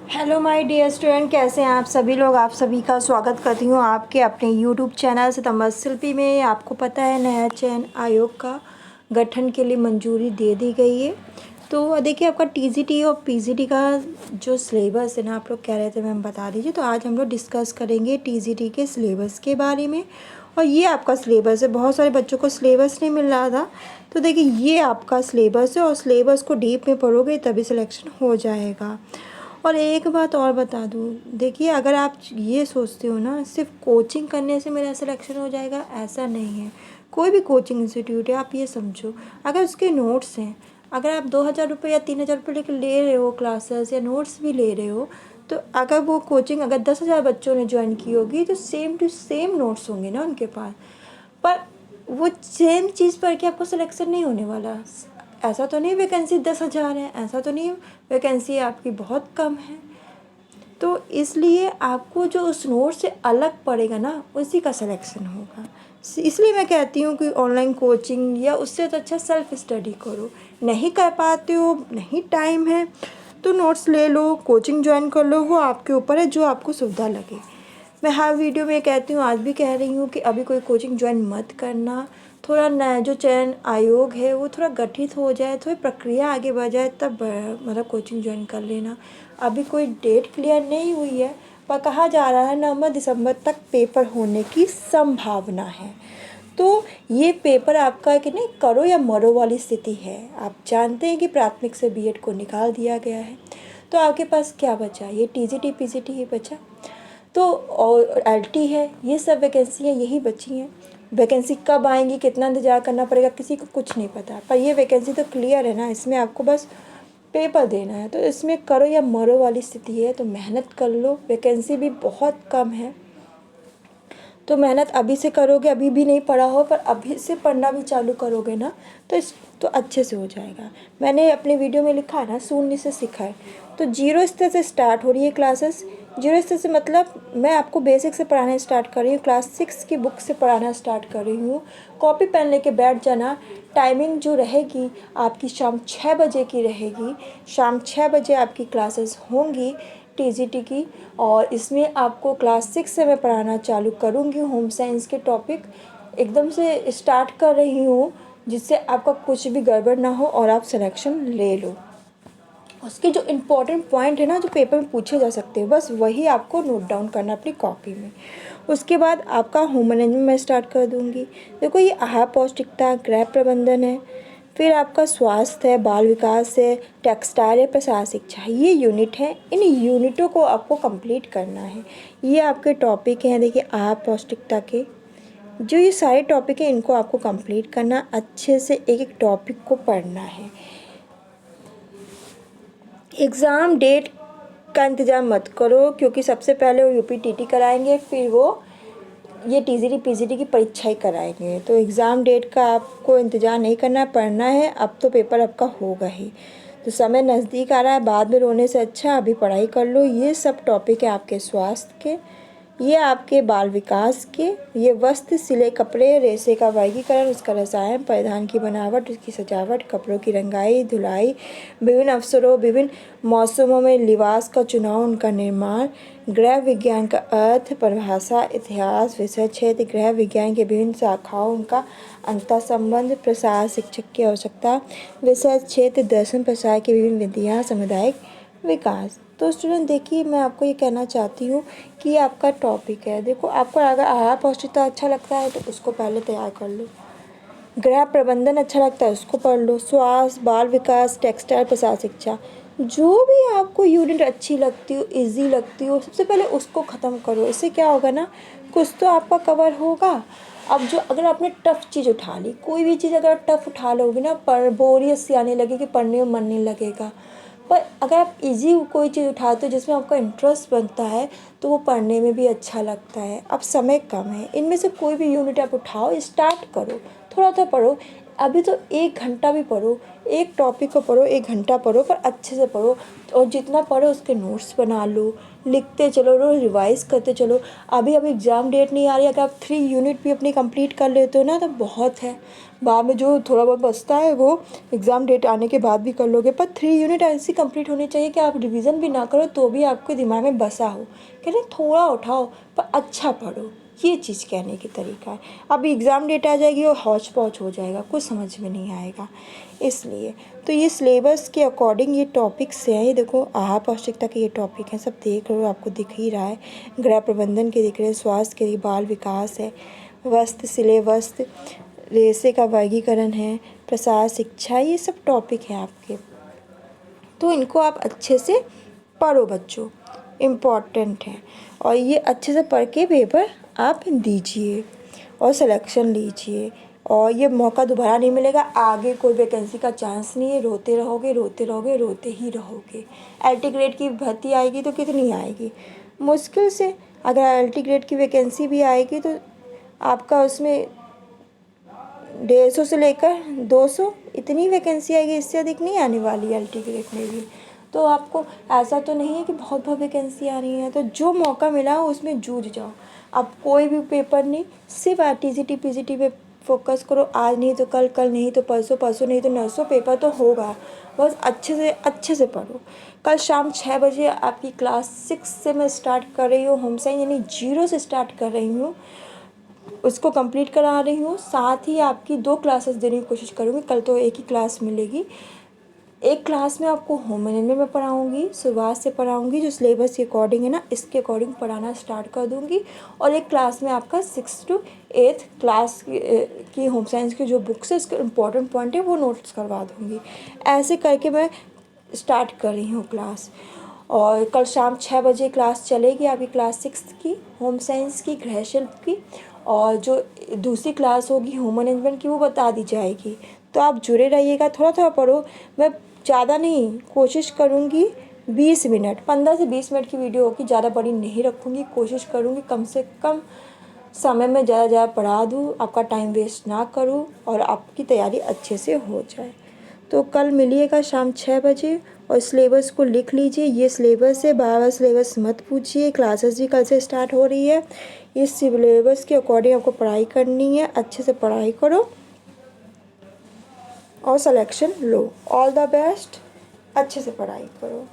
Hello my dear student, कैसे हैं आप सभी लोग। आप सभी का स्वागत करती हूँ आपके अपने यूट्यूब चैनल सितंबर शिल्पी में। आपको पता है नया चयन आयोग का गठन के लिए मंजूरी दे दी गई है। तो देखिए आपका टीजीटी और पीजीटी का जो सिलेबस है ना, आप लोग कह रहे थे मैम बता दीजिए। तो आज हम लोग डिस्कस करेंगे टीजीटी के सिलेबस के बारे में। और ये आपका सिलेबस है, बहुत सारे बच्चों को सिलेबस नहीं मिल रहा था। तो देखिए ये आपका सिलेबस है और सिलेबस को डीप में पढ़ोगे तभी सिलेक्शन हो जाएगा। और एक बात और बता दूँ, देखिए अगर आप ये सोचते हो ना सिर्फ कोचिंग करने से मेरा सिलेक्शन हो जाएगा, ऐसा नहीं है। कोई भी कोचिंग इंस्टीट्यूट है, आप ये समझो अगर उसके नोट्स हैं, अगर आप 2,000 रुपये या 3,000 रुपये लेकर ले रहे हो क्लासेस या नोट्स भी ले रहे हो, तो अगर वो कोचिंग अगर 10,000 बच्चों ने ज्वाइन की होगी तो सेम टू सेम नोट्स होंगे ना उनके पास। पर वो सेम चीज़ पढ़ के आपको सिलेक्शन नहीं होने वाला। ऐसा तो नहीं वैकेंसी 10,000 है, ऐसा तो नहीं वैकेंसी आपकी बहुत कम है। तो इसलिए आपको जो उस नोट से अलग पड़ेगा ना, उसी का सिलेक्शन होगा। इसलिए मैं कहती हूँ कि ऑनलाइन कोचिंग या उससे तो अच्छा सेल्फ स्टडी करो। नहीं कर पाते हो, नहीं टाइम है, तो नोट्स ले लो, कोचिंग ज्वाइन कर लो, वो आपके ऊपर है, जो आपको सुविधा लगे। मैं हर वीडियो में कहती हूँ, आज भी कह रही हूँ कि अभी कोई कोचिंग ज्वाइन मत करना। थोड़ा नया जो चयन आयोग है वो थोड़ा गठित हो जाए, थोड़ी प्रक्रिया आगे बढ़ जाए, तब मतलब कोचिंग ज्वाइन कर लेना। अभी कोई डेट क्लियर नहीं हुई है, पर कहा जा रहा है नवंबर दिसंबर तक पेपर होने की संभावना है। तो ये पेपर आपका कि नहीं करो या मरो वाली स्थिति है। आप जानते हैं कि प्राथमिक से बीएड को निकाल दिया गया है, तो आपके पास क्या बचा, ये टीजीटी पीजीटी ही बचा। तो और एलटी है, ये सब वैकेंसियाँ यही बची हैं। वैकेंसी कब आएंगी, कितना इंतज़ार करना पड़ेगा, किसी को कुछ नहीं पता। पर ये वैकेंसी तो क्लियर है ना, इसमें आपको बस पेपर देना है। तो इसमें करो या मरो वाली स्थिति है, तो मेहनत कर लो। वैकेंसी भी बहुत कम है, तो मेहनत अभी से करोगे, अभी भी नहीं पढ़ा हो पर अभी से पढ़ना भी चालू करोगे ना, तो अच्छे से हो जाएगा। मैंने अपने वीडियो में लिखा है ना, शून्य से सिखाए। तो जीरो स्तर से स्टार्ट हो रही है क्लासेस। जीरो स्तर से मतलब मैं आपको बेसिक से पढ़ाना स्टार्ट कर रही हूँ, क्लास 6 की बुक से पढ़ाना स्टार्ट कर रही हूँ। कॉपी पेन लेके बैठ जाना। टाइमिंग जो रहेगी आपकी शाम 6 बजे की रहेगी। शाम 6 बजे आपकी क्लासेस होंगी टीजीटी की। और इसमें आपको क्लास 6 से मैं पढ़ाना चालू करूँगी। होम साइंस के टॉपिक एकदम से स्टार्ट कर रही हूँ, जिससे आपका कुछ भी गड़बड़ ना हो और आप सिलेक्शन ले लो। उसके जो इम्पोर्टेंट पॉइंट है ना, जो पेपर में पूछे जा सकते हैं, बस वही आपको नोट डाउन करना अपनी कॉपी में। उसके बाद आपका होम मैनेजमेंट मैं स्टार्ट कर दूँगी। देखो ये आहार पौष्टिकता, गृह प्रबंधन है, फिर आपका स्वास्थ्य है, बाल विकास है, टेक्सटाइल है, प्रसार शिक्षा, ये यूनिट है। इन यूनिटों को आपको कंप्लीट करना है। ये आपके टॉपिक हैं। देखिए आहार पौष्टिकता के जो ये सारे टॉपिक हैं, इनको आपको कंप्लीट करना, अच्छे से एक एक टॉपिक को पढ़ना है। एग्ज़ाम डेट का इंतज़ार मत करो, क्योंकि सबसे पहले वो यूपीटीटी कराएंगे, फिर वो ये टीजीटी पीजीटी की परीक्षा ही कराएंगे। तो एग्ज़ाम डेट का आपको इंतज़ार नहीं करना, पढ़ना है। अब तो पेपर आपका होगा ही, तो समय नज़दीक आ रहा है, बाद में रोने से अच्छा अभी पढ़ाई कर लो। ये सब टॉपिक है आपके स्वास्थ्य के, ये आपके बाल विकास के, ये वस्त्र, सिले कपड़े, रेशे का वर्गीकरण, उसका रसायन, परिधान की बनावट, उसकी सजावट, कपड़ों की रंगाई धुलाई, विभिन्न अवसरों विभिन्न मौसमों में लिबास का चुनाव, उनका निर्माण, गृह विज्ञान का अर्थ, परिभाषा, इतिहास, विषय क्षेत्र, गृह विज्ञान के विभिन्न शाखाओं, उनका अंतर संबंध, प्रसार शिक्षक की आवश्यकता, विषय क्षेत्र, दर्शन प्रसार की विभिन्न विधियाँ, सामुदायिक विकास। तो स्टूडेंट देखिए, मैं आपको ये कहना चाहती हूँ कि ये आपका टॉपिक है। देखो आपको अगर आहार पौष्टिकता अच्छा लगता है तो उसको पहले तैयार कर लो। गृह प्रबंधन अच्छा लगता है उसको पढ़ लो। स्वास्थ्य, बाल विकास, टेक्सटाइल, प्रसार शिक्षा, जो भी आपको यूनिट अच्छी लगती हो, इजी लगती हो, सबसे पहले उसको ख़त्म करो। इससे क्या होगा ना, कुछ तो आपका कवर होगा। अब जो अगर आपने टफ़ चीज़ उठा ली, कोई भी चीज़ अगर टफ़ उठा लोगे ना, बोरियत सी आने लगेगी, पढ़ने में मन नहीं लगेगा। पर अगर आप इजी कोई चीज़ उठाते हो जिसमें आपका इंटरेस्ट बनता है, तो वो पढ़ने में भी अच्छा लगता है। अब समय कम है, इनमें से कोई भी यूनिट आप उठाओ, स्टार्ट करो, थोड़ा सा पढ़ो। अभी तो 1 घंटा भी पढ़ो, एक टॉपिक को पढ़ो, 1 घंटा पढ़ो, पर अच्छे से पढ़ो। और जितना पढ़ो उसके नोट्स बना लो, लिखते चलो, रोज़ रिवाइज़ करते चलो। अभी एग्ज़ाम डेट नहीं आ रही है, अगर आप 3 यूनिट भी अपनी कंप्लीट कर लेते हो ना तो बहुत है। बाद में जो थोड़ा बहुत बचता है वो एग्ज़ाम डेट आने के बाद भी कर लोगे, पर 3 यूनिट ऐसी कंप्लीट होनी चाहिए कि आप रिवीजन भी ना करो तो भी आपके दिमाग में बसा हो। कह रहे थोड़ा उठाओ पर अच्छा पढ़ो, ये चीज़ कहने की तरीका है। अभी एग्ज़ाम डेट आ जाएगी और हौच पौच हो जाएगा, कुछ समझ में नहीं आएगा। इसलिए तो ये सिलेबस के अकॉर्डिंग ये टॉपिक्स हैं। ये देखो आहार पौष्टिकता के ये टॉपिक हैं, सब देख रहे हो, आपको दिख ही रहा है। गृह प्रबंधन के दिख रहे हैं, स्वास्थ्य के, बाल विकास है, वस्त्र सिले वस्त्र, रेशे का वर्गीकरण है, प्रसार शिक्षा, ये सब टॉपिक हैं आपके। तो इनको आप अच्छे से पढ़ो बच्चों, इम्पॉर्टेंट है। और ये अच्छे से पढ़ के पेपर आप दीजिए और सिलेक्शन लीजिए। और ये मौका दोबारा नहीं मिलेगा, आगे कोई वैकेंसी का चांस नहीं है। रोते रहोगे, रोते रहोगे, रोते ही रहोगे। LT ग्रेड की भर्ती आएगी तो कितनी आएगी? मुश्किल से, अगर LT ग्रेड की वैकेंसी भी आएगी तो आपका उसमें 150 से लेकर 200 इतनी वैकेंसी आएगी, इससे अधिक नहीं आने वाली LT ग्रेड में भी। तो आपको ऐसा तो नहीं है कि बहुत बहुत वैकेंसी आ रही है, तो जो मौका मिला हो उसमें जूझ जाओ। अब कोई भी पेपर नहीं, सिर्फ TGT PGT पे फोकस करो। आज नहीं तो कल, कल नहीं तो परसों, परसों नहीं तो नरसों पेपर तो होगा। बस अच्छे से पढ़ो। कल शाम 6 बजे आपकी क्लास 6 से मैं स्टार्ट कर रही हूँ, होम साइंस यानी 0 से स्टार्ट कर रही हूँ, उसको कंप्लीट करा रही हूँ। साथ ही आपकी 2 क्लासेस देने की कोशिश करूँगी। कल तो एक ही क्लास मिलेगी। एक क्लास में आपको होम मैनेजमेंट में पढ़ाऊँगी, शुरुआत से पढ़ाऊँगी, जो सिलेबस के अकॉर्डिंग है ना, इसके अकॉर्डिंग पढ़ाना स्टार्ट कर दूँगी। और एक क्लास में आपका 6 to 8 क्लास की होम साइंस की जो बुक्स है, इसके इम्पॉर्टेंट पॉइंट है वो नोट्स करवा दूँगी। ऐसे करके मैं स्टार्ट कर रही हूँ क्लास। और कल शाम 6 बजे क्लास चलेगी आपकी, क्लास 6 की होम साइंस की, गृह शिल्प की। और जो दूसरी क्लास होगी होम मैनेजमेंट की, वो बता दी जाएगी। तो आप जुड़े रहिएगा, थोड़ा थोड़ा पढ़ो। मैं ज़्यादा नहीं, कोशिश करूँगी 20 मिनट, 15 से 20 मिनट की वीडियो होगी, ज़्यादा बड़ी नहीं रखूँगी। कोशिश करूँगी कम से कम समय में ज़्यादा पढ़ा दूँ, आपका टाइम वेस्ट ना करूँ और आपकी तैयारी अच्छे से हो जाए। तो कल मिलिएगा शाम 6 बजे और सिलेबस को लिख लीजिए। ये सिलेबस है, बार-बार सिलेबस मत पूछिए। क्लासेस भी कल से स्टार्ट हो रही है। इस सिलेबस के अकॉर्डिंग आपको पढ़ाई करनी है, अच्छे से पढ़ाई करो और selection low. All the best, अच्छे से पढ़ाई करो।